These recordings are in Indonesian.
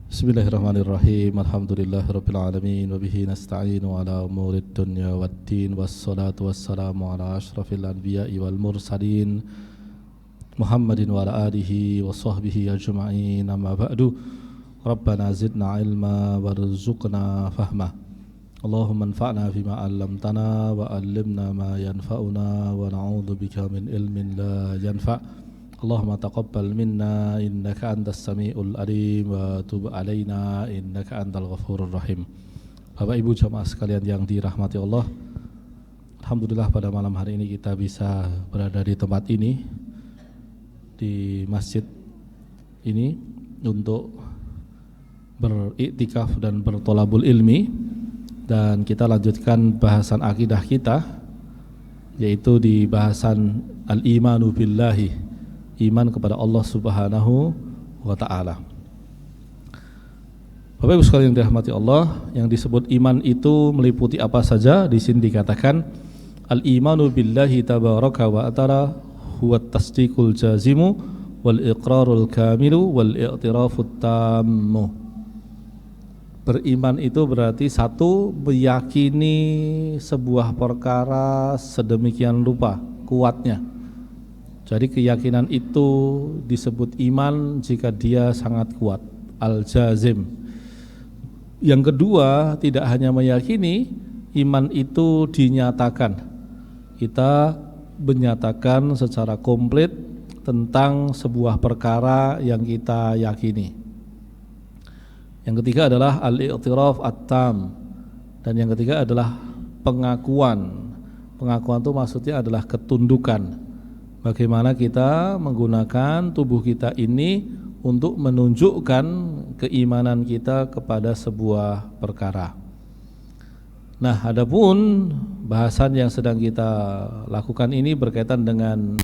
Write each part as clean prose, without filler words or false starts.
Bismillahirrahmanirrahim. Alhamdulillahirabbil alamin wa bihi nasta'inu ala umurid dunya waddin wassalatu wassalamu ala asyrafil anbiya'i wal mursalin Muhammadin wa ala alihi wa sahbihi ajma'in. Amma ba'du. Rabbana zidna ilma warzuqna fahma. Allahumma anfa'na bima 'allamtana wa 'allimna ma yanfa'una wa na'udzu bika min ilmin la yanfa'. Allahumma taqabbal minna innaka antas samiul alim wa tub alaina innaka antal ghafurur rahim. Bapak Ibu jamaah sekalian yang dirahmati Allah, alhamdulillah pada malam hari ini kita bisa berada di tempat ini, di masjid ini untuk beriktikaf dan bertolabul ilmi, dan kita lanjutkan bahasan akidah kita, yaitu di bahasan al-imanu billahi, iman kepada Allah Subhanahu wa ta'ala. Bapak Ibu sekalian yang dirahmati Allah, yang disebut iman itu meliputi apa saja? Di sini dikatakan al-imanu billahi tabaraka wa ta'ala huwa tasdiqul jazimu wal iqrarul kamilu wal i'tirafut tammu. Beriman itu berarti satu, meyakini sebuah perkara sedemikian rupa kuatnya. Jadi keyakinan itu disebut iman jika dia sangat kuat, al-jazim. Yang kedua, tidak hanya meyakini, iman itu dinyatakan. Kita menyatakan secara komplit tentang sebuah perkara yang kita yakini. Yang ketiga adalah al-i'tiraf at-tam. Dan yang ketiga adalah pengakuan. Pengakuan itu maksudnya adalah ketundukan. Bagaimana kita menggunakan tubuh kita ini untuk menunjukkan keimanan kita kepada sebuah perkara. Nah, adapun bahasan yang sedang kita lakukan ini berkaitan dengan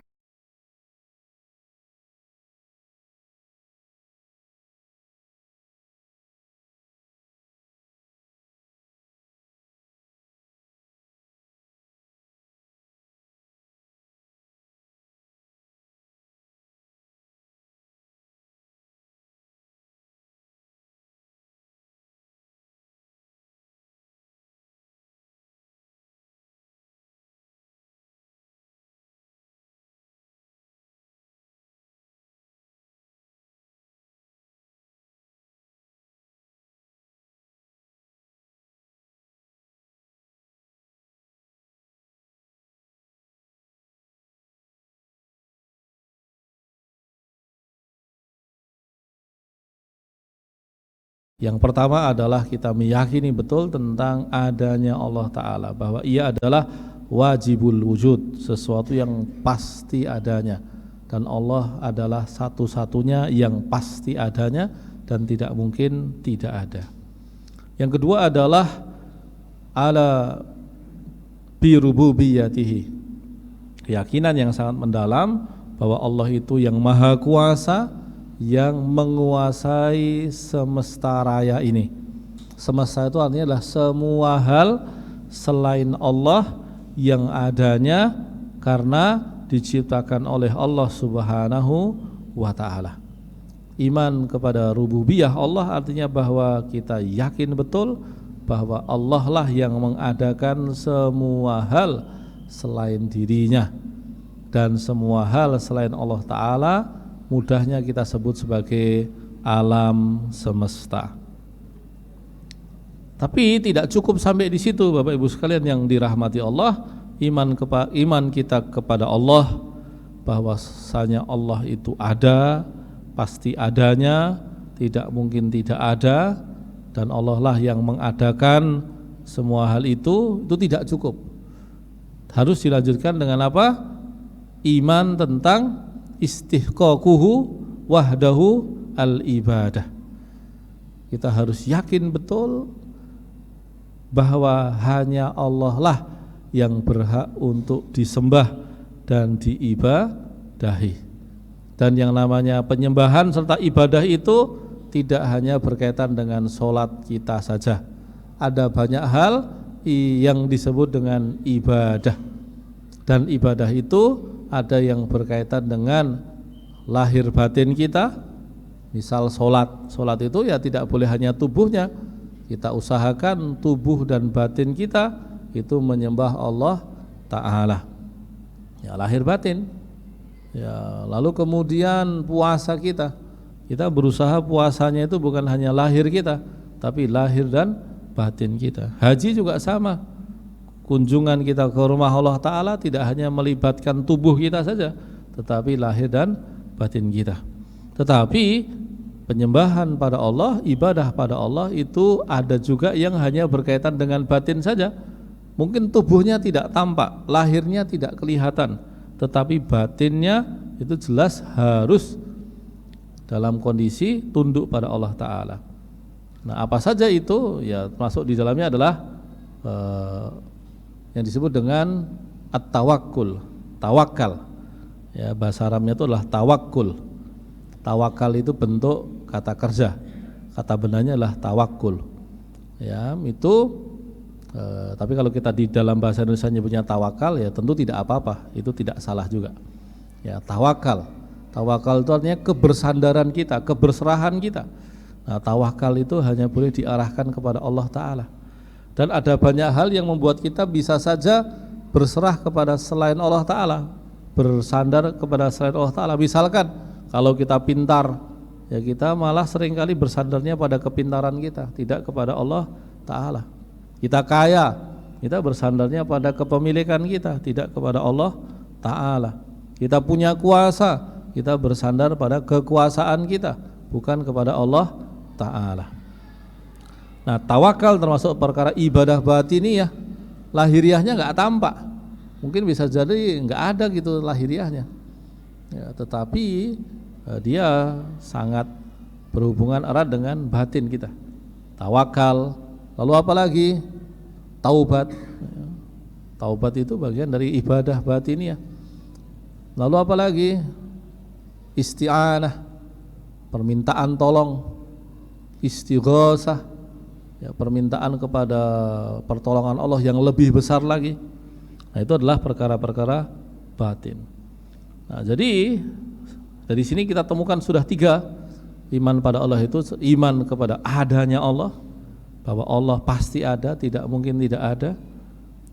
yang pertama adalah kita meyakini betul tentang adanya Allah Ta'ala, bahwa ia adalah wajibul wujud, sesuatu yang pasti adanya, dan Allah adalah satu-satunya yang pasti adanya dan tidak mungkin tidak ada. Yang kedua adalah ala birububiyatihi, keyakinan yang sangat mendalam bahwa Allah itu yang maha kuasa, yang menguasai semesta raya ini. Semesta itu artinya adalah semua hal selain Allah yang adanya karena diciptakan oleh Allah Subhanahu wa ta'ala. Iman kepada rububiyah Allah artinya bahwa kita yakin betul bahwa Allah lah yang mengadakan semua hal selain dirinya, dan semua hal selain Allah Ta'ala mudahnya kita sebut sebagai alam semesta. Tapi tidak cukup sampai di situ, Bapak Ibu sekalian yang dirahmati Allah. Iman kita kepada Allah, bahwasanya Allah itu ada, pasti adanya, tidak mungkin tidak ada, dan Allah lah yang mengadakan semua hal itu tidak cukup. Harus dilanjutkan dengan apa? Iman tentang istihqaquhu wahdahu al-ibadah. Kita harus yakin betul bahwa hanya Allah lah yang berhak untuk disembah dan diibadahi. Dan yang namanya penyembahan serta ibadah itu tidak hanya berkaitan dengan sholat kita saja. Ada banyak hal yang disebut dengan ibadah. Dan ibadah itu ada yang berkaitan dengan lahir batin kita, Misal sholat itu ya tidak boleh hanya tubuhnya, kita usahakan tubuh dan batin kita itu menyembah Allah Ta'ala, ya lahir batin. Ya, lalu kemudian puasa kita berusaha puasanya itu bukan hanya lahir kita, tapi lahir dan batin kita. Haji juga sama, kunjungan kita ke rumah Allah Ta'ala tidak hanya melibatkan tubuh kita saja, tetapi lahir dan batin kita. Tetapi penyembahan pada Allah, ibadah pada Allah itu ada juga yang hanya berkaitan dengan batin saja. Mungkin tubuhnya tidak tampak, lahirnya tidak kelihatan, tetapi batinnya itu jelas harus dalam kondisi tunduk pada Allah Ta'ala. Nah, apa saja itu? Ya termasuk di dalamnya adalah yang disebut dengan at-tawakkul, tawakal. Ya, bahasa Arabnya itu adalah tawakkul. Tawakal itu bentuk kata kerja, kata benarnya adalah tawakkul. Ya, itu tapi kalau kita di dalam bahasa Indonesia nyebutnya tawakal, ya tentu tidak apa-apa, itu tidak salah juga. Ya, tawakal itu artinya kebersandaran kita, keberserahan kita. Nah, tawakal itu hanya boleh diarahkan kepada Allah Ta'ala. Dan ada banyak hal yang membuat kita bisa saja berserah kepada selain Allah Ta'ala, bersandar kepada selain Allah Ta'ala. Misalkan kalau kita pintar, ya kita malah seringkali bersandarnya pada kepintaran kita, tidak kepada Allah Ta'ala. Kita kaya, kita bersandarnya pada kepemilikan kita, tidak kepada Allah Ta'ala. Kita punya kuasa, kita bersandar pada kekuasaan kita, bukan kepada Allah Ta'ala. Nah, tawakal termasuk perkara ibadah batiniyah, lahiriahnya nggak tampak, mungkin bisa jadi nggak ada gitu lahiriahnya, ya, tetapi dia sangat berhubungan erat dengan batin kita. Tawakal, lalu apa lagi? Taubat. Taubat itu bagian dari ibadah batiniyah. Lalu apa lagi? Isti'anah, permintaan tolong. Istighosah, ya, permintaan kepada pertolongan Allah yang lebih besar lagi. Nah, itu adalah perkara-perkara batin. Nah, jadi dari sini kita temukan sudah 3 iman pada Allah itu: iman kepada adanya Allah, bahwa Allah pasti ada, tidak mungkin tidak ada.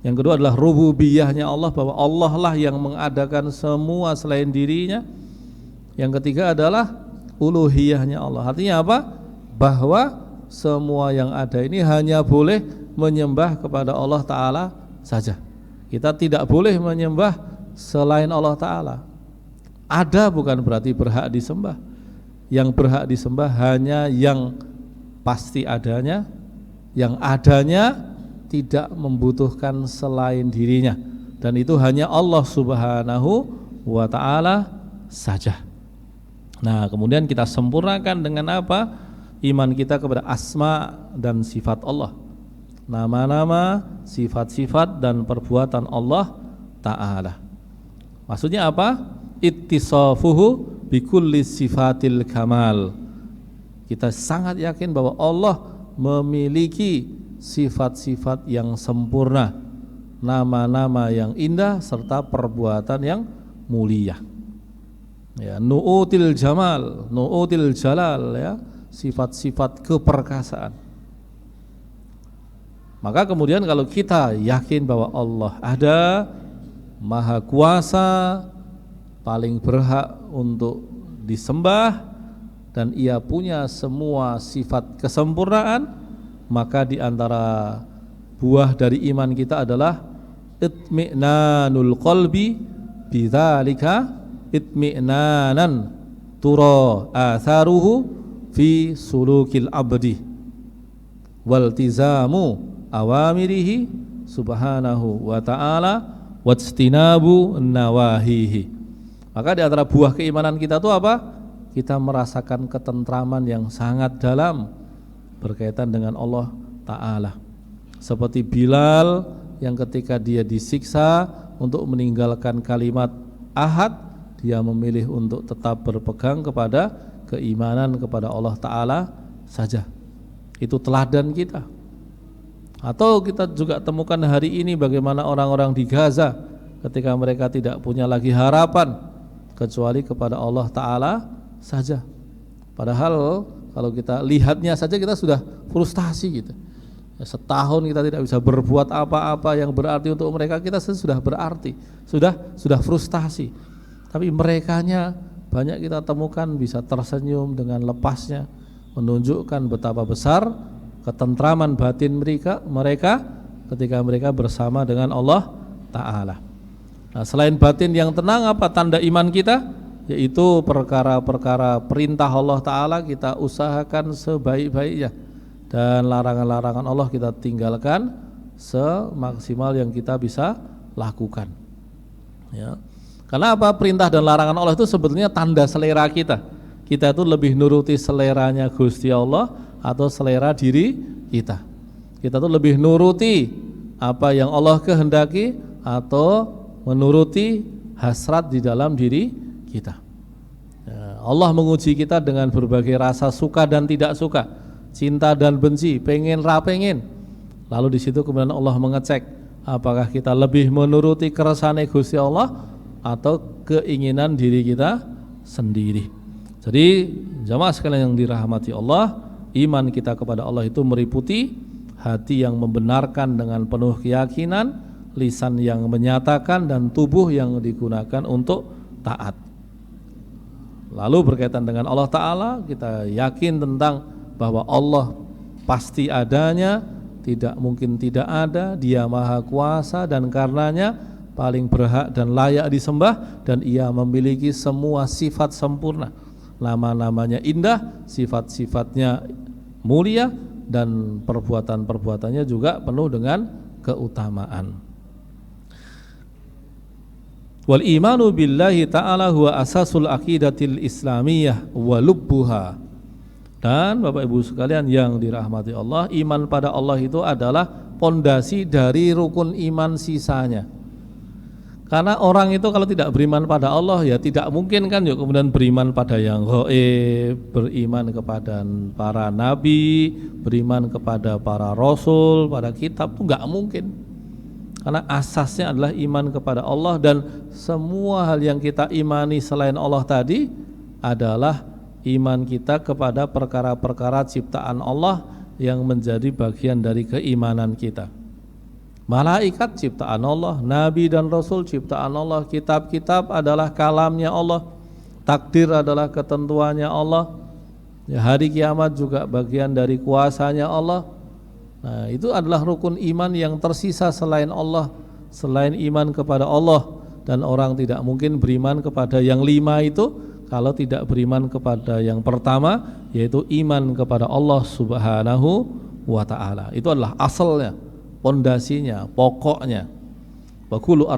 Yang kedua adalah rububiyahnya Allah, bahwa Allah lah yang mengadakan semua selain dirinya. Yang ketiga adalah uluhiyahnya Allah. Artinya apa? Bahwa semua yang ada ini hanya boleh menyembah kepada Allah Ta'ala saja. Kita tidak boleh menyembah selain Allah Ta'ala. Ada bukan berarti berhak disembah. Yang berhak disembah hanya yang pasti adanya, yang adanya tidak membutuhkan selain dirinya, dan itu hanya Allah Subhanahu wa Ta'ala saja. Nah, kemudian kita sempurnakan dengan apa? Iman kita kepada asma dan sifat Allah, nama-nama, sifat-sifat dan perbuatan Allah Ta'ala. Maksudnya apa? Ittisafuhu bikulli sifatil kamal. Kita sangat yakin bahwa Allah memiliki sifat-sifat yang sempurna, nama-nama yang indah serta perbuatan yang mulia. Ya, nu'util jamal, nu'util jalal, ya, sifat-sifat keperkasaan. Maka kemudian kalau kita yakin bahwa Allah ada, maha kuasa, paling berhak untuk disembah, dan ia punya semua sifat kesempurnaan, maka di antara buah dari iman kita adalah itmi'nanul qalbi bidzalika itmi'nanan tura atharuhu fi sulukil abdi waltizamu awamirihi subhanahu wa ta'ala wajtinabu nawahihi. Maka di antara buah keimanan kita itu apa? Kita merasakan ketentraman yang sangat dalam berkaitan dengan Allah Ta'ala. Seperti Bilal yang ketika dia disiksa untuk meninggalkan kalimat ahad, dia memilih untuk tetap berpegang kepada keimanan kepada Allah Ta'ala saja. Itu teladan kita. Atau kita juga temukan hari ini bagaimana orang-orang di Gaza ketika mereka tidak punya lagi harapan kecuali kepada Allah Ta'ala saja. Padahal kalau kita lihatnya saja kita sudah frustasi gitu. Ya, setahun kita tidak bisa berbuat apa-apa yang berarti untuk mereka, kita sudah berarti, sudah frustasi. Tapi merekanya banyak kita temukan bisa tersenyum dengan lepasnya, menunjukkan betapa besar ketentraman batin mereka ketika mereka bersama dengan Allah Ta'ala. Nah, selain batin yang tenang, apa tanda iman kita? Yaitu perkara-perkara perintah Allah Ta'ala kita usahakan sebaik-baiknya, dan larangan-larangan Allah kita tinggalkan semaksimal yang kita bisa lakukan. Ya. Karena apa? Perintah dan larangan Allah itu sebetulnya tanda selera kita. Kita itu lebih nuruti seleranya Gusti Allah atau selera diri kita. Kita itu lebih nuruti apa yang Allah kehendaki atau menuruti hasrat di dalam diri kita. Ya, Allah menguji kita dengan berbagai rasa suka dan tidak suka, cinta dan benci, pengen rapengen. Lalu di situ kemudian Allah mengecek apakah kita lebih menuruti keresahan Gusti Allah atau keinginan diri kita sendiri. Jadi jamaah sekalian yang dirahmati Allah, iman kita kepada Allah itu meliputi hati yang membenarkan dengan penuh keyakinan, lisan yang menyatakan, dan tubuh yang digunakan untuk taat. Lalu berkaitan dengan Allah Ta'ala, kita yakin tentang bahwa Allah pasti adanya, tidak mungkin tidak ada, Dia Maha Kuasa, dan karenanya paling berhak dan layak disembah, dan Ia memiliki semua sifat sempurna. Nama-namanya indah, sifat-sifatnya mulia, dan perbuatan-perbuatannya juga penuh dengan keutamaan. Wal imanu billahi ta'ala huwa asasul aqidatil islamiyah wa lubbuha. Dan Bapak Ibu sekalian yang dirahmati Allah, iman pada Allah itu adalah pondasi dari rukun iman sisanya. Karena orang itu kalau tidak beriman pada Allah, ya tidak mungkin kan yuk kemudian beriman pada yang ghaib, beriman kepada para nabi, beriman kepada para rasul, pada kitab, itu enggak mungkin. Karena asasnya adalah iman kepada Allah, dan semua hal yang kita imani selain Allah tadi adalah iman kita kepada perkara-perkara ciptaan Allah yang menjadi bagian dari keimanan kita. Malaikat ciptaan Allah, nabi dan rasul ciptaan Allah, kitab-kitab adalah kalamnya Allah, takdir adalah ketentuannya Allah, ya, hari kiamat juga bagian dari kuasanya Allah. Nah, itu adalah rukun iman yang tersisa selain Allah, selain iman kepada Allah. Dan orang tidak mungkin beriman kepada yang 5 itu kalau tidak beriman kepada yang pertama, yaitu iman kepada Allah Subhanahu wa ta'ala. Itu adalah asalnya, pondasinya, pokoknya. Wa kullu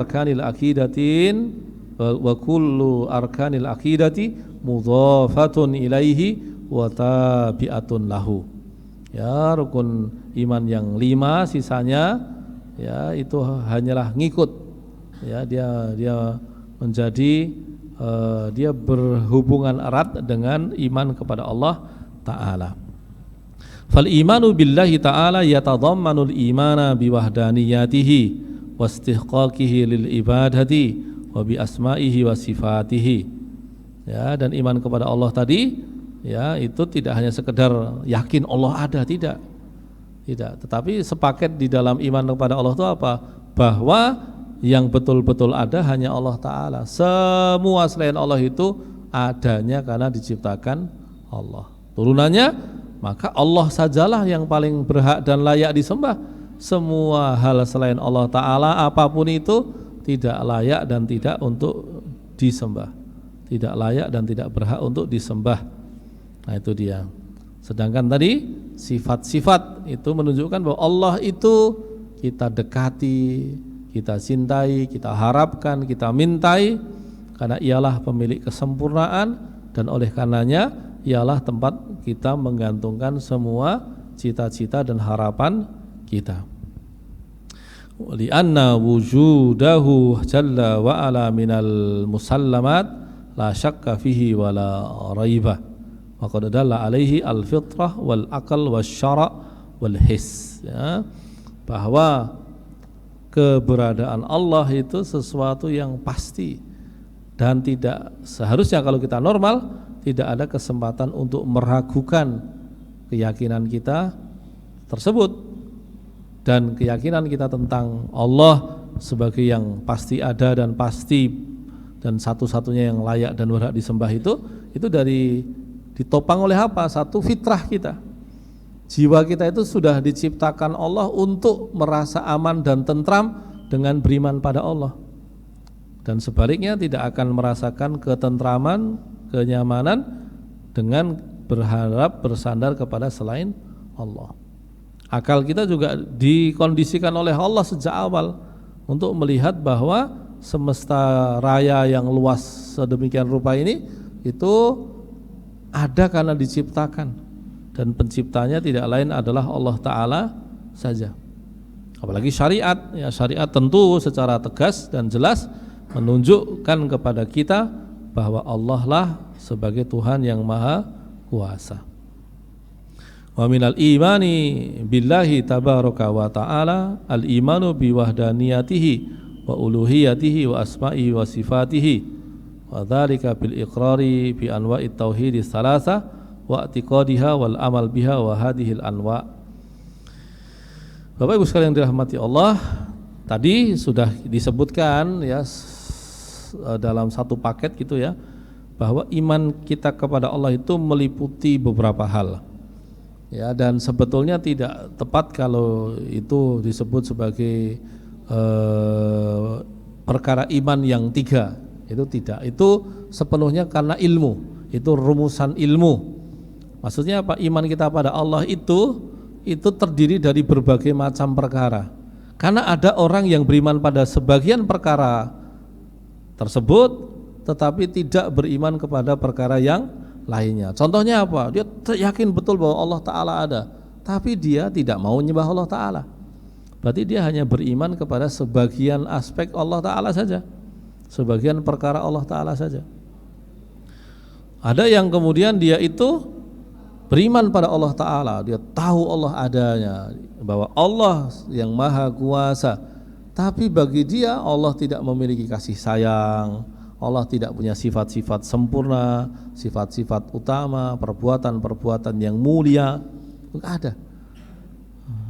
arkanil aqidati mudhafatun ilaihi wa tabi'atun lahu. Ya, rukun iman yang 5 sisanya ya itu hanyalah ngikut. Ya, dia menjadi dia berhubungan erat dengan iman kepada Allah Ta'ala. Fal imanu billahi ta'ala yatadammanul imana biwahdaniyatihi wastihqaqihi lil ibadati wa bi asma'ihi wa sifatihi. Ya, dan iman kepada Allah tadi ya itu tidak hanya sekedar yakin Allah ada, tidak, tetapi sepaket di dalam iman kepada Allah itu apa? Bahwa yang betul-betul ada hanya Allah Ta'ala. Semua selain Allah itu adanya karena diciptakan Allah. Turunannya, maka Allah sajalah yang paling berhak dan layak disembah. Semua hal selain Allah Ta'ala apapun itu tidak layak dan tidak untuk disembah, tidak layak dan tidak berhak untuk disembah. Nah, itu dia. Sedangkan tadi sifat-sifat itu menunjukkan bahwa Allah itu kita dekati, kita cintai, kita harapkan, kita mintai, karena ialah pemilik kesempurnaan, dan oleh karenanya ialah tempat kita menggantungkan semua cita-cita dan harapan kita. Li'anna wujudahu jalla wa ala minal musallamat la syakka fihi wa la raibah. Maka dalla alaihi al-fitrah wal aql wasyara' wal his, ya, bahwa keberadaan Allah itu sesuatu yang pasti dan tidak seharusnya kalau kita normal tidak ada kesempatan untuk meragukan keyakinan kita tersebut, dan keyakinan kita tentang Allah sebagai yang pasti ada dan pasti dan satu-satunya yang layak dan berhak disembah itu ditopang oleh apa? Satu, fitrah kita. Jiwa kita itu sudah diciptakan Allah untuk merasa aman dan tentram dengan beriman pada Allah, dan sebaliknya tidak akan merasakan ketentraman, kenyamanan dengan berharap bersandar kepada selain Allah. Akal kita juga dikondisikan oleh Allah sejak awal untuk melihat bahwa semesta raya yang luas sedemikian rupa ini itu ada karena diciptakan, dan penciptanya tidak lain adalah Allah Ta'ala saja. Apalagi syariat, ya syariat tentu secara tegas dan jelas menunjukkan kepada kita bahwa Allah lah sebagai Tuhan yang maha kuasa. Wa minal imani billahi tabaraka wa ta'ala al-imanu biwahdaniyatihi wa uluhiyatihi wa asma'ihi wa sifatihi wa dzalika bil iqrari bi anwa'it tauhid tsalatsa wa i'tiqadiha wal amal biha wa hadhil anwa'. Bapak Ibu sekalian yang dirahmati Allah, tadi sudah disebutkan ya dalam satu paket gitu ya, bahwa iman kita kepada Allah itu meliputi beberapa hal. Ya, dan sebetulnya tidak tepat kalau itu disebut sebagai perkara iman yang tiga. Itu tidak, itu sepenuhnya karena ilmu, itu rumusan ilmu. Maksudnya apa? Iman kita pada Allah itu terdiri dari berbagai macam perkara. Karena ada orang yang beriman pada sebagian perkara tersebut tetapi tidak beriman kepada perkara yang lainnya. Contohnya apa? Dia yakin betul bahwa Allah Ta'ala ada, tapi dia tidak mau menyembah Allah Ta'ala. Berarti dia hanya beriman kepada sebagian aspek Allah Ta'ala saja, sebagian perkara Allah Ta'ala saja. Ada yang kemudian dia itu beriman pada Allah Ta'ala, dia tahu Allah adanya, bahwa Allah yang maha kuasa, tapi bagi dia Allah tidak memiliki kasih sayang, Allah tidak punya sifat-sifat sempurna, sifat-sifat utama, perbuatan-perbuatan yang mulia, enggak ada.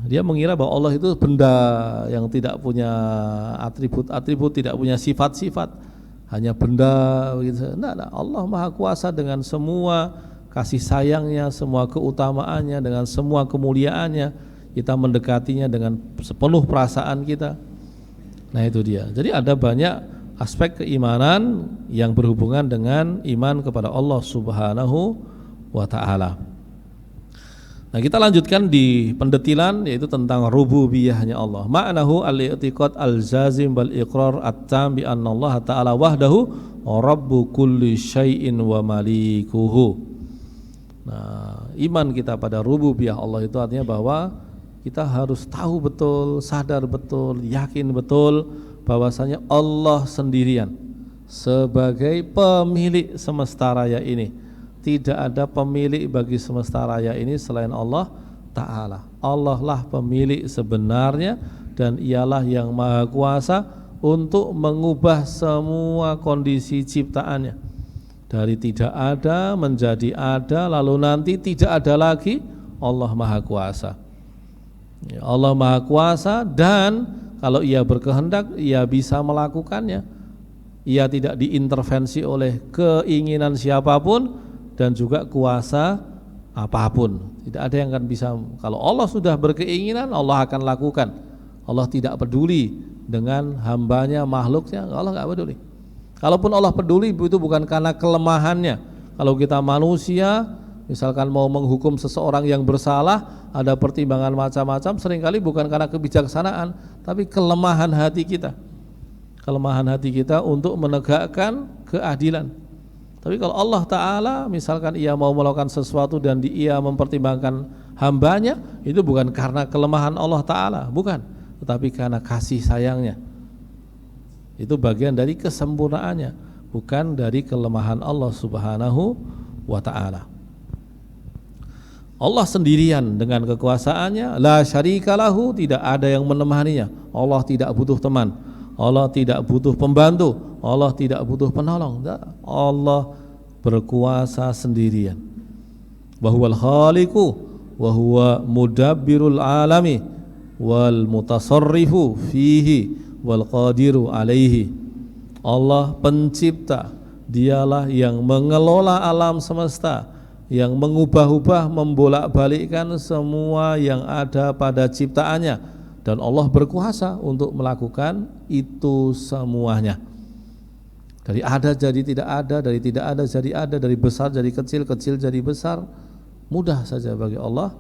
Dia mengira bahwa Allah itu benda yang tidak punya atribut-atribut, tidak punya sifat-sifat, hanya benda begitu. Enggak, Allah maha kuasa dengan semua kasih sayangnya, semua keutamaannya, dengan semua kemuliaannya. Kita mendekatinya dengan sepenuh perasaan kita. Nah itu dia. Jadi ada banyak aspek keimanan yang berhubungan dengan iman kepada Allah Subhanahu wa ta'ala. Nah kita lanjutkan di pendetilan, yaitu tentang rububiyahnya Allah. Ma'nahu al-i'tiqad al-jazim wal iqrar at-tam bi anna Allah ta'ala wahdahu rabbu kulli syai'in wa malikuhu. Nah, iman kita pada rububiyah Allah itu artinya bahwa kita harus tahu betul, sadar betul, yakin betul bahwasanya Allah sendirian sebagai pemilik semesta raya ini. Tidak ada pemilik bagi semesta raya ini selain Allah Ta'ala. Allah lah pemilik sebenarnya, dan ialah yang maha kuasa untuk mengubah semua kondisi ciptaannya. Dari tidak ada menjadi ada, lalu nanti tidak ada lagi. Allah maha kuasa. Allah maha kuasa, dan kalau ia berkehendak ia bisa melakukannya. Ia tidak diintervensi oleh keinginan siapapun dan juga kuasa apapun. Tidak ada yang akan bisa. Kalau Allah sudah berkeinginan, Allah akan lakukan. Allah tidak peduli dengan hambanya, makhluknya. Allah nggak peduli. Kalaupun Allah peduli, itu bukan karena kelemahannya. Kalau kita manusia, misalkan mau menghukum seseorang yang bersalah, ada pertimbangan macam-macam, seringkali bukan karena kebijaksanaan, tapi kelemahan hati kita. Kelemahan hati kita untuk menegakkan keadilan. Tapi kalau Allah Ta'ala, misalkan ia mau melakukan sesuatu dan ia mempertimbangkan hambanya, itu bukan karena kelemahan Allah Ta'ala, bukan, tetapi karena kasih sayangnya. Itu bagian dari kesempurnaannya, bukan dari kelemahan Allah Subhanahu wa Ta'ala. Allah sendirian dengan kekuasaannya, la syarika lahu, tidak ada yang menemaninya. Allah tidak butuh teman, Allah tidak butuh pembantu, Allah tidak butuh penolong. Allah berkuasa sendirian. Wa huwal khaliqu wa huwa mudabbirul alami wal mutasarrifu fihi wal qadiru alaihi. Allah pencipta, dialah yang mengelola alam semesta, yang mengubah-ubah, membolak-balikkan semua yang ada pada ciptaannya, dan Allah berkuasa untuk melakukan itu semuanya. Dari ada jadi tidak ada, dari tidak ada jadi ada, dari besar jadi kecil, kecil jadi besar, mudah saja bagi Allah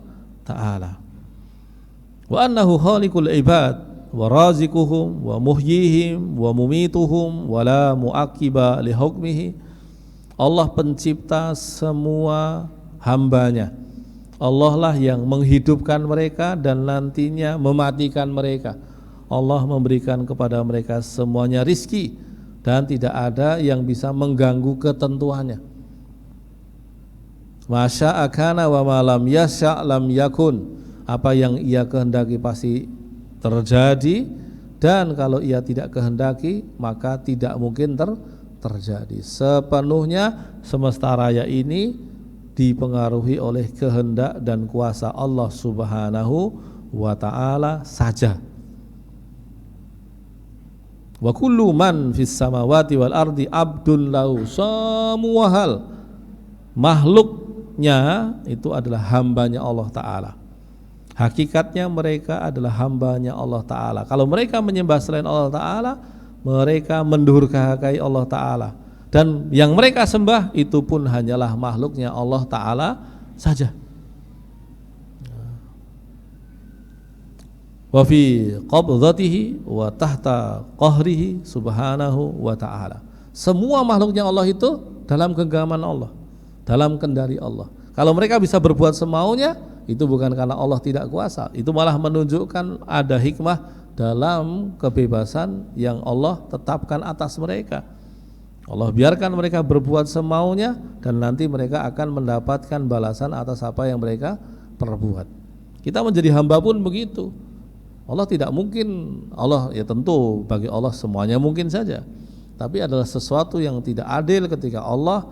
Ta'ala. Wa annahu khaliqul ibad wa razikuhum wa muhyihim wa mumituhum wa la muaqiba li hukmihi. Allah pencipta semua hambanya. Allah lah yang menghidupkan mereka dan nantinya mematikan mereka. Allah memberikan kepada mereka semuanya rizki dan tidak ada yang bisa mengganggu ketentuannya. Masya'a kana wa ma lam yasya' lam yakun. Apa yang ia kehendaki pasti terjadi, dan kalau ia tidak kehendaki maka tidak mungkin terjadi. Sepenuhnya semesta raya ini dipengaruhi oleh kehendak dan kuasa Allah Subhanahu wa ta'ala saja. Wa kullu man fis samawati wal ardi abdun lahu. Semua hal makhluknya itu adalah hambanya Allah Ta'ala. Hakikatnya mereka adalah hambanya Allah Ta'ala. Kalau mereka menyembah selain Allah Ta'ala, mereka mendurhakai Allah Ta'ala. Dan yang mereka sembah itu pun hanyalah makhluknya Allah Ta'ala saja. Wa fi qabdhatihi wa tahta qahrihi subhanahu wa ta'ala. Semua makhluknya Allah itu dalam genggaman Allah, dalam kendali Allah. Kalau mereka bisa berbuat semaunya, itu bukan karena Allah tidak kuasa, itu malah menunjukkan ada hikmah dalam kebebasan yang Allah tetapkan atas mereka. Allah biarkan mereka berbuat semaunya dan nanti mereka akan mendapatkan balasan atas apa yang mereka perbuat. Kita menjadi hamba pun begitu. Allah tidak mungkin, Allah ya tentu bagi Allah semuanya mungkin saja, tapi adalah sesuatu yang tidak adil ketika Allah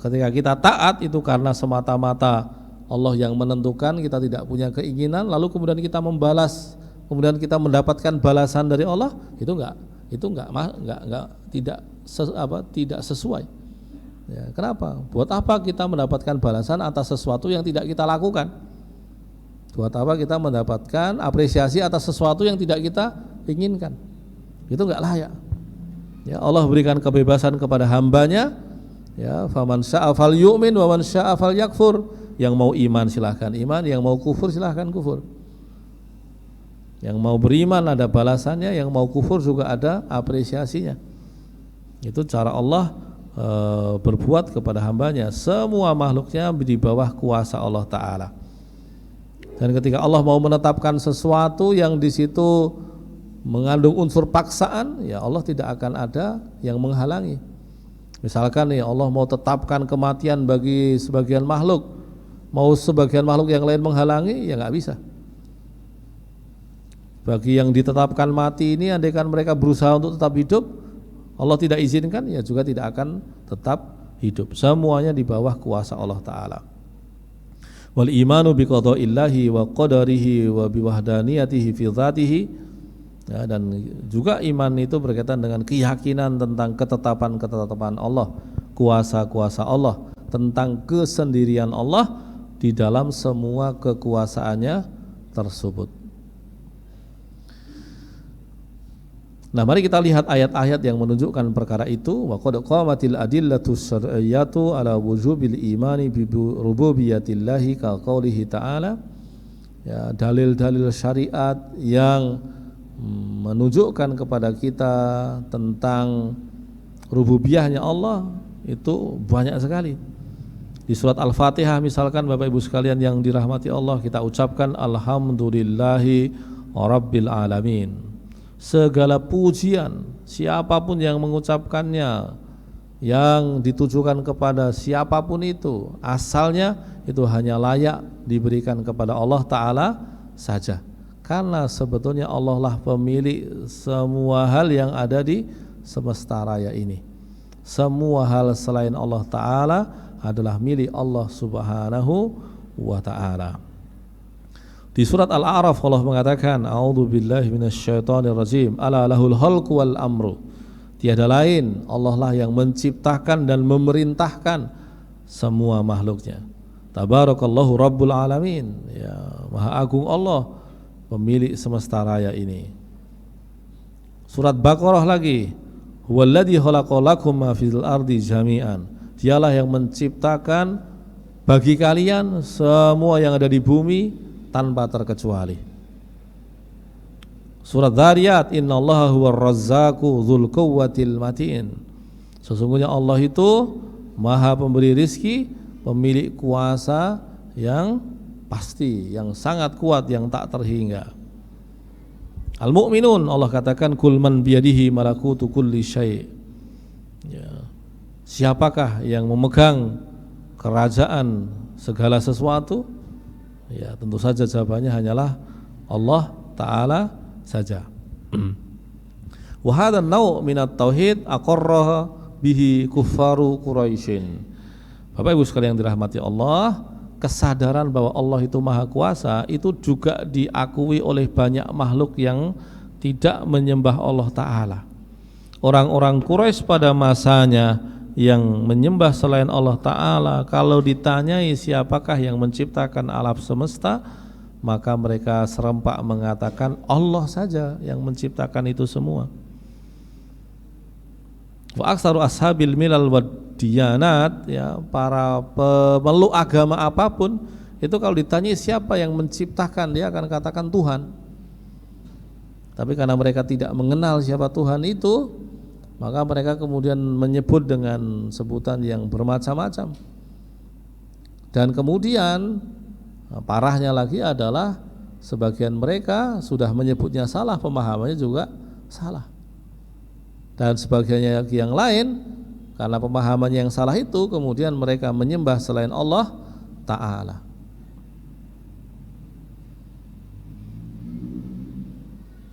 ketika kita taat itu karena semata-mata Allah yang menentukan, kita tidak punya keinginan, lalu kemudian kita membalas, kemudian kita mendapatkan balasan dari Allah, itu tidak sesuai. Ya, kenapa? Buat apa kita mendapatkan balasan atas sesuatu yang tidak kita lakukan? Buat apa kita mendapatkan apresiasi atas sesuatu yang tidak kita inginkan? Itu enggak layak. Ya, Allah berikan kebebasan kepada hambanya. Ya, faman syaa falyu'min wa man syaa falyakfur. Yang mau iman silahkan iman, yang mau kufur silahkan kufur. Yang mau beriman ada balasannya, yang mau kufur juga ada apresiasinya. Itu cara Allah berbuat kepada hambanya. Semua makhluknya di bawah kuasa Allah Ta'ala. Dan ketika Allah mau menetapkan sesuatu yang di situ mengandung unsur paksaan, ya Allah tidak akan ada yang menghalangi. Misalkan nih Allah mau tetapkan kematian bagi sebagian makhluk, mau sebagian makhluk yang lain menghalangi, ya nggak bisa. Bagi yang ditetapkan mati ini, andaikan mereka berusaha untuk tetap hidup, Allah tidak izinkan, ya juga tidak akan tetap hidup. Semuanya di bawah kuasa Allah Ta'ala. Wal imanu bi qada'illahi wa qadarihi wa bi wahdaniyatihi fi dzatihi. Ya, dan juga iman itu berkaitan dengan keyakinan tentang ketetapan-ketetapan Allah, kuasa-kuasa Allah, tentang kesendirian Allah di dalam semua kekuasaannya tersebut. Nah, mari kita lihat ayat-ayat yang menunjukkan perkara itu. Wa qad qamatil adillatu syar'iyyatu ala wujubil imani bi rububiyyatillahi ka qaulihi ta'ala. Ya, dalil-dalil syariat yang menunjukkan kepada kita tentang rububiyahnya Allah itu banyak sekali. Di surat Al-Fatihah misalkan, Bapak Ibu sekalian yang dirahmati Allah, kita ucapkan alhamdulillahi rabbil alamin. Segala pujian siapapun yang mengucapkannya, yang ditujukan kepada siapapun itu, asalnya itu hanya layak diberikan kepada Allah Ta'ala saja. Karena sebetulnya Allah lah pemilik semua hal yang ada di semesta raya ini. Semua hal selain Allah Ta'ala adalah milik Allah Subhanahu wa Ta'ala. Di surat Al-A'raf Allah mengatakan, A'udzu billahi minasyaitonir rajim, ala lahul khalqu wal amru. Tiada lain, Allah lah yang menciptakan dan memerintahkan semua makhluknya. Tabarakallahu rabbul alamin. Ya, Maha Agung Allah, pemilik semesta raya ini. Surat Baqarah lagi, huwallazi khalaqalakum ma fil ardi jami'an. Dialah yang menciptakan bagi kalian semua yang ada di bumi tanpa terkecuali. Surat Dzariyat, innallaha huwar razzaqu dzul quwwatil matin. Sesungguhnya Allah itu Maha pemberi rizki, pemilik kuasa yang pasti, yang sangat kuat, yang tak terhingga. Al-Mu'minun, Allah katakan, kul man biyadihi malakutu kulli syai'. Ya. Siapakah yang memegang kerajaan segala sesuatu? Ya, tentu saja jawabannya hanyalah Allah Ta'ala saja. Wa hadha an-naw' min at-tauhid aqarraha bihi kuffaru Quraisyin. Bapak Ibu sekalian yang dirahmati Allah, kesadaran bahwa Allah itu maha kuasa itu juga diakui oleh banyak makhluk yang tidak menyembah Allah Ta'ala. Orang-orang Quraisy pada masanya yang menyembah selain Allah Ta'ala, kalau ditanyai siapakah yang menciptakan alam semesta, maka mereka serempak mengatakan Allah saja yang menciptakan itu semua. Wa aktsaru ashabil milal wad diyanat, ya, para pemeluk agama apapun itu kalau ditanya siapa yang menciptakan, dia akan katakan Tuhan. Tapi karena mereka tidak mengenal siapa Tuhan itu, maka mereka kemudian menyebut dengan sebutan yang bermacam-macam. Dan kemudian parahnya lagi adalah sebagian mereka sudah menyebutnya salah, pemahamannya juga salah. Dan sebagiannya yang lain, karena pemahaman yang salah itu, kemudian mereka menyembah selain Allah Ta'ala.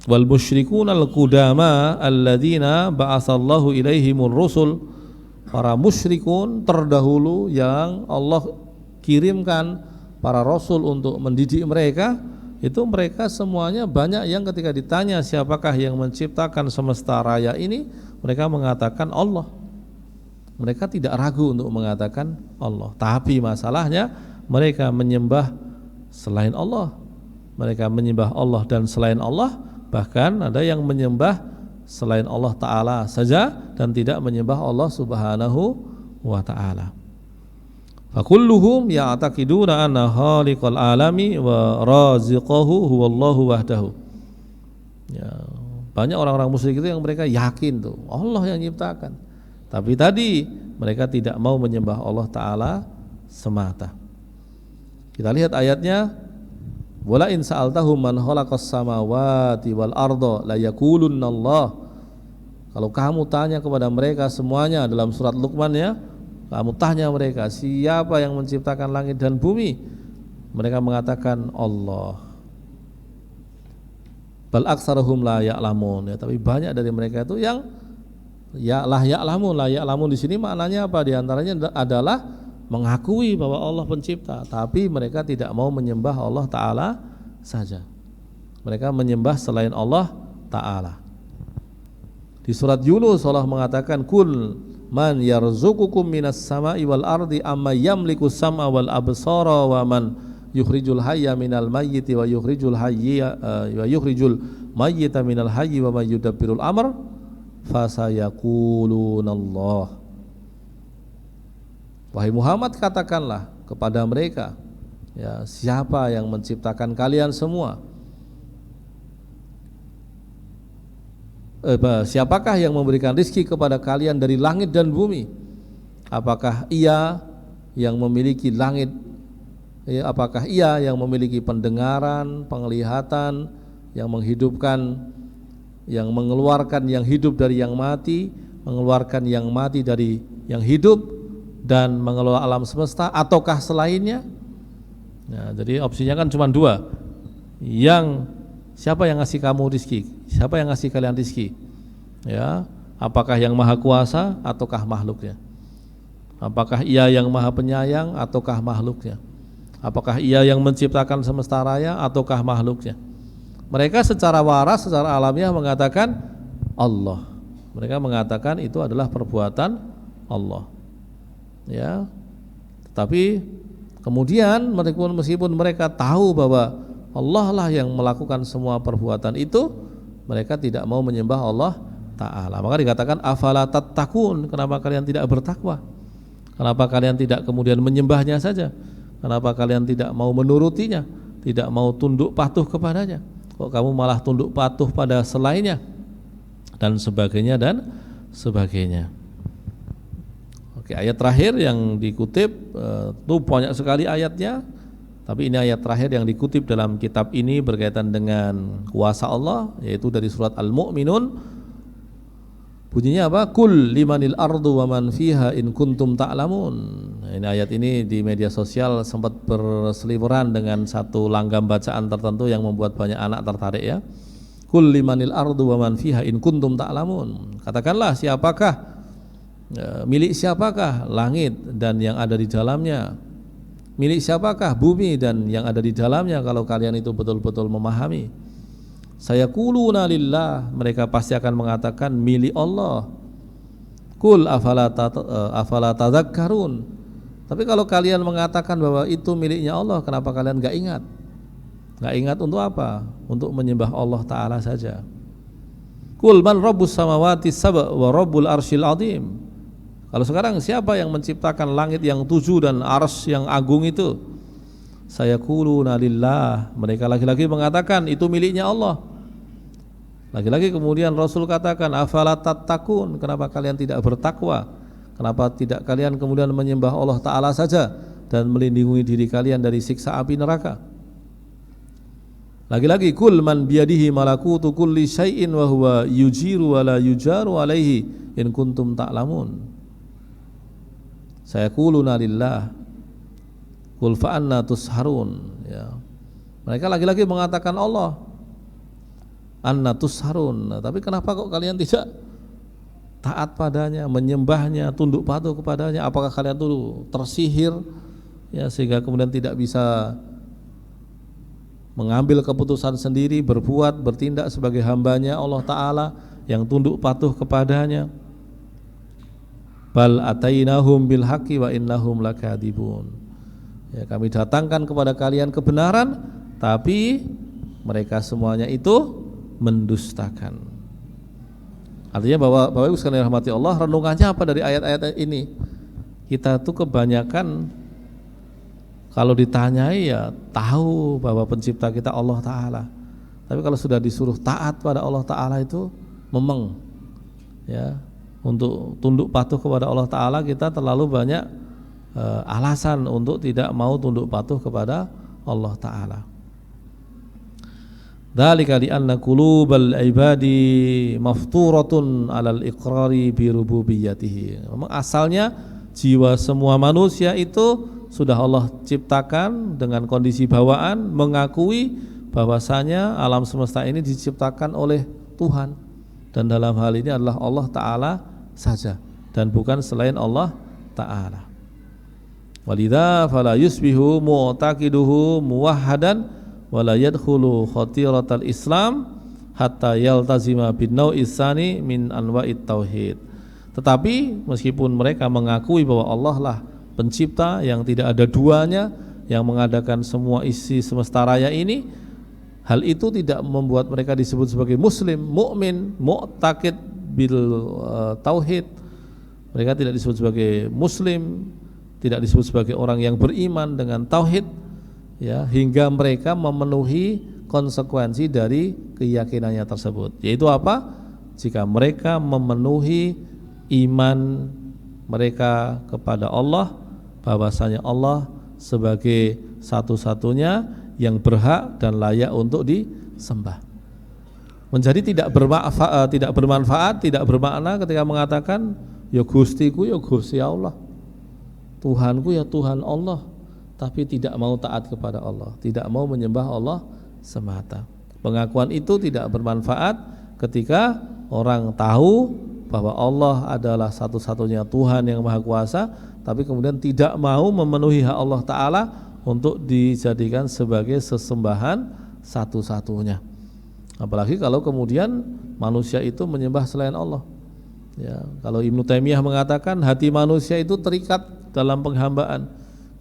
Wal musyrikun al-qudama alladzina ba'atsallahu ilaihimur rusul. Para musyrikun terdahulu yang Allah kirimkan para rasul untuk mendidik mereka, itu mereka semuanya banyak yang ketika ditanya siapakah yang menciptakan semesta raya ini, mereka mengatakan Allah. Mereka tidak ragu untuk mengatakan Allah. Tapi masalahnya mereka menyembah selain Allah. Mereka menyembah Allah dan selain Allah, bahkan ada yang menyembah selain Allah Ta'ala saja dan tidak menyembah Allah Subhanahu wa Ta'ala. Fakulluhum ya'taqiduna anna khaliqal alami wa raziqahu huwallahu wahdahu. Ya, banyak orang-orang musyrik itu yang mereka yakin tuh Allah yang menciptakan. Tapi tadi mereka tidak mau menyembah Allah Ta'ala semata. Kita lihat ayatnya, wala in sa'altahum man khalaqas samawati wal arda la yaqulunna Allah. Kalau kamu tanya kepada mereka semuanya dalam surat Luqman, ya, kamu tanya mereka siapa yang menciptakan langit dan bumi, mereka mengatakan Allah. Bal aktsaruhum la ya'lamun, ya, tapi banyak dari mereka itu yang ya'lamun di sini maknanya apa? Di antaranya adalah mengakui bahwa Allah pencipta, tapi mereka tidak mau menyembah Allah Ta'ala saja. Mereka menyembah selain Allah Ta'ala. Di surat Yunus Allah mengatakan, kul man yarzuqukum minas sama'i wal ardi amma yamliku sam'a wal absara wa man yukhrijul hayya minal mayyiti wa yukhrijul mayyita minal hayyi wa may yudabbirul amr fasayaqulunallah. Wahai Muhammad, katakanlah kepada mereka, ya, siapa yang menciptakan kalian semua? Siapakah yang memberikan rizki kepada kalian dari langit dan bumi? Apakah Ia yang memiliki langit? Ya, apakah Ia yang memiliki pendengaran, penglihatan, yang menghidupkan, yang mengeluarkan yang hidup dari yang mati, mengeluarkan yang mati dari yang hidup, dan mengelola alam semesta, ataukah selainnya? Nah, jadi opsinya kan cuma dua. Siapa yang ngasih kamu rizki? Siapa yang ngasih kalian rizki? Ya, Apakah yang maha kuasa ataukah makhluknya? Apakah ia yang maha penyayang ataukah makhluknya? Apakah ia yang menciptakan semesta raya ataukah makhluknya? Mereka secara waras, secara alamiah mengatakan Allah. Mereka mengatakan itu adalah perbuatan Allah. Ya. Tetapi kemudian meskipun mereka tahu bahwa Allah lah yang melakukan semua perbuatan itu, mereka tidak mau menyembah Allah Ta'ala. Maka dikatakan afala tattaqun, kenapa kalian tidak bertakwa? Kenapa kalian tidak kemudian menyembahnya saja? Kenapa kalian tidak mau menurutinya? Tidak mau tunduk patuh kepadanya? Kok kamu malah tunduk patuh pada selainnya? Dan sebagainya dan sebagainya. Oke, ayat terakhir yang dikutip itu banyak sekali ayatnya, tapi ini ayat terakhir yang dikutip dalam kitab ini berkaitan dengan kuasa Allah, yaitu dari surat Al-Mu'minun. Bunyinya apa? Kul limanil ardu wa man fiha in kuntum ta'lamun. Ini ayat ini di media sosial sempat berseliweran dengan satu langgam bacaan tertentu yang membuat banyak anak tertarik ya. Kul limanil ardu wa man fiha in kuntum ta'lamun. Katakanlah siapakah, milik siapakah langit dan yang ada di dalamnya? Milik siapakah bumi dan yang ada di dalamnya kalau kalian itu betul-betul memahami? Sayaquluna lillah, mereka pasti akan mengatakan milik Allah. Kul afala tadzakkarun. Tapi kalau kalian mengatakan bahwa itu miliknya Allah, kenapa kalian enggak ingat? Enggak ingat untuk apa? Untuk menyembah Allah Ta'ala saja. Kul man rabbus samawati sab' wa rabbul arsyil azim. Kalau sekarang siapa yang menciptakan langit yang 7 dan arsy yang agung itu? Sayaquluna lillah, mereka lagi-lagi mengatakan itu miliknya Allah. Lagi-lagi kemudian Rasul katakan afala tattaqun, kenapa kalian tidak bertakwa? Kenapa tidak kalian kemudian menyembah Allah Ta'ala saja dan melindungi diri kalian dari siksa api neraka? Lagi-lagi kul man biyadihi malakutu kulli syai'in wa huwa yujiru wa la yujaru alaihi in kuntum ta'lamun. Sayaquluna lillah Qul fa'anna tusharun ya. Mereka lagi-lagi mengatakan Allah anna tusharun. Nah, tapi kenapa kok kalian tidak taat padanya, menyembahnya, tunduk patuh kepadanya? Apakah kalian itu tersihir ya sehingga kemudian tidak bisa mengambil keputusan sendiri, berbuat, bertindak sebagai hambanya Allah Ta'ala yang tunduk patuh kepadanya? Bal atainahum bil haqqi wa innahum lakadzibun. Ya, kami datangkan kepada kalian kebenaran, tapi mereka semuanya itu mendustakan. Artinya bahwa Bapak Ibu sekalian rahmati Allah, renungannya apa dari ayat-ayat ini? Kita tuh kebanyakan kalau ditanyai ya tahu bahwa pencipta kita Allah Ta'ala, tapi kalau sudah disuruh taat pada Allah Ta'ala itu memeng ya, untuk tunduk patuh kepada Allah Ta'ala kita terlalu banyak alasan untuk tidak mau tunduk patuh kepada Allah Ta'ala. Dzalika li anna qulubal ibadi mafturatun 'alal iqrari bi rububiyyatihi. Memang asalnya jiwa semua manusia itu sudah Allah ciptakan dengan kondisi bawaan mengakui bahwasanya alam semesta ini diciptakan oleh Tuhan, dan dalam hal ini adalah Allah Ta'ala saja dan bukan selain Allah Ta'ala. Walidha fala yusbihu mu'taqiduhu muwahhadan wala yadkhulu khatiratal Islam hatta yaltazima bin nau'is tsani min anwa'it tauhid. Tetapi meskipun mereka mengakui bahwa Allah lah pencipta yang tidak ada duanya, yang mengadakan semua isi semesta raya ini, hal itu tidak membuat mereka disebut sebagai muslim, mukmin, mu'taqid bil tauhid. Mereka tidak disebut sebagai muslim, tidak disebut sebagai orang yang beriman dengan tauhid ya, hingga mereka memenuhi konsekuensi dari keyakinannya tersebut, yaitu apa? Jika mereka memenuhi iman mereka kepada Allah, bahwasanya Allah sebagai satu-satunya yang berhak dan layak untuk disembah. Menjadi tidak bermanfaat, tidak bermakna ketika mengatakan ya Gustiku ya Gusti Allah, Tuhanku ya Tuhan Allah, tapi tidak mau taat kepada Allah, tidak mau menyembah Allah semata. Pengakuan itu tidak bermanfaat ketika orang tahu bahwa Allah adalah satu-satunya Tuhan yang Maha Kuasa, tapi kemudian tidak mau memenuhi hak Allah Ta'ala untuk dijadikan sebagai sesembahan satu-satunya. Apalagi kalau kemudian manusia itu menyembah selain Allah. Ya, kalau Ibnu Taimiyah mengatakan hati manusia itu terikat dalam penghambaan.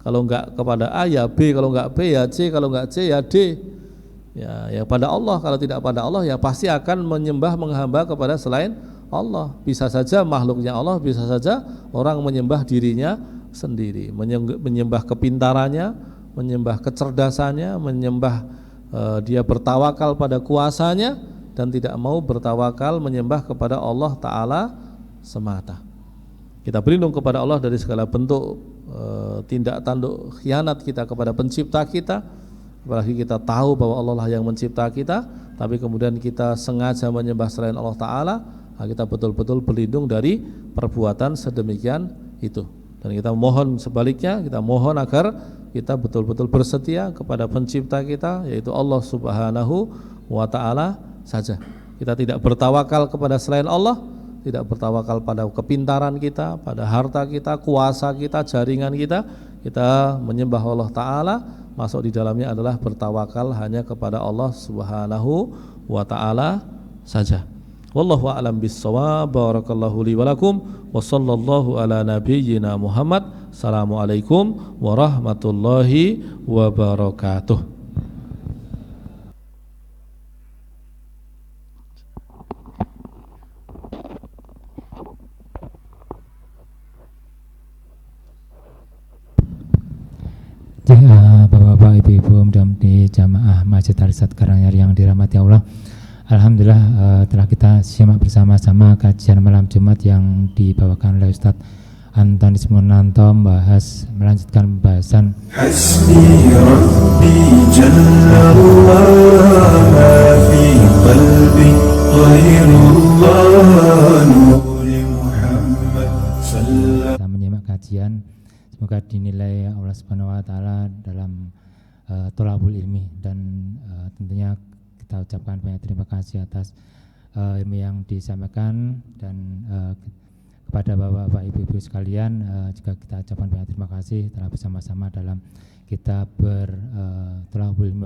Kalau enggak kepada A ya B, kalau enggak B ya C, kalau enggak C ya D. Ya pada Allah, kalau tidak pada Allah ya pasti akan menyembah menghamba kepada selain Allah. Bisa saja makhluknya Allah, bisa saja orang menyembah dirinya sendiri, menyembah kepintarannya, menyembah kecerdasannya, menyembah dia bertawakal pada kuasanya dan tidak mau bertawakal menyembah kepada Allah Ta'ala semata. Kita berlindung kepada Allah dari segala bentuk tindak tanduk khianat kita kepada pencipta kita. Apalagi kita tahu bahwa Allah lah yang mencipta kita, tapi kemudian kita sengaja menyembah selain Allah Ta'ala, kita betul-betul berlindung dari perbuatan sedemikian itu. Dan kita mohon sebaliknya, kita mohon agar kita betul-betul bersetia kepada pencipta kita, yaitu Allah Subhanahu wa Ta'ala saja. Kita tidak bertawakal kepada selain Allah, tidak bertawakal pada kepintaran kita, pada harta kita, kuasa kita, jaringan kita. Kita menyembah Allah Ta'ala, masuk di dalamnya adalah bertawakal hanya kepada Allah Subhanahu wa Ta'ala saja. Wallahu a'lam bis-shawab. Barakallahu li wa lakum wa sallallahu ala nabiyyina Muhammad. Assalamualaikum warahmatullahi wabarakatuh. Bapak-bapak, ibu-ibu, mudah-mudahan jamaah Masjid Al-Irsad Karanganyar yang dirahmati Allah. Alhamdulillah telah kita simak bersama-sama kajian malam Jumat yang dibawakan oleh Ustadz Antonis Munanto, melanjutkan pembahasan Hasbi Rabbi Jallallah fi qalbi ghairullah nuri Muhammad sallallahu. Kita menyimak kajian, semoga dinilai Allah Subhanahu wa Ta'ala dalam tholabul ilmi, dan tentunya kita ucapkan banyak terima kasih atas ilmu yang disampaikan, dan kepada bapak-bapak, ibu-ibu sekalian juga kita ucapkan banyak terima kasih telah bersama-sama dalam kita bertholabul ilmi.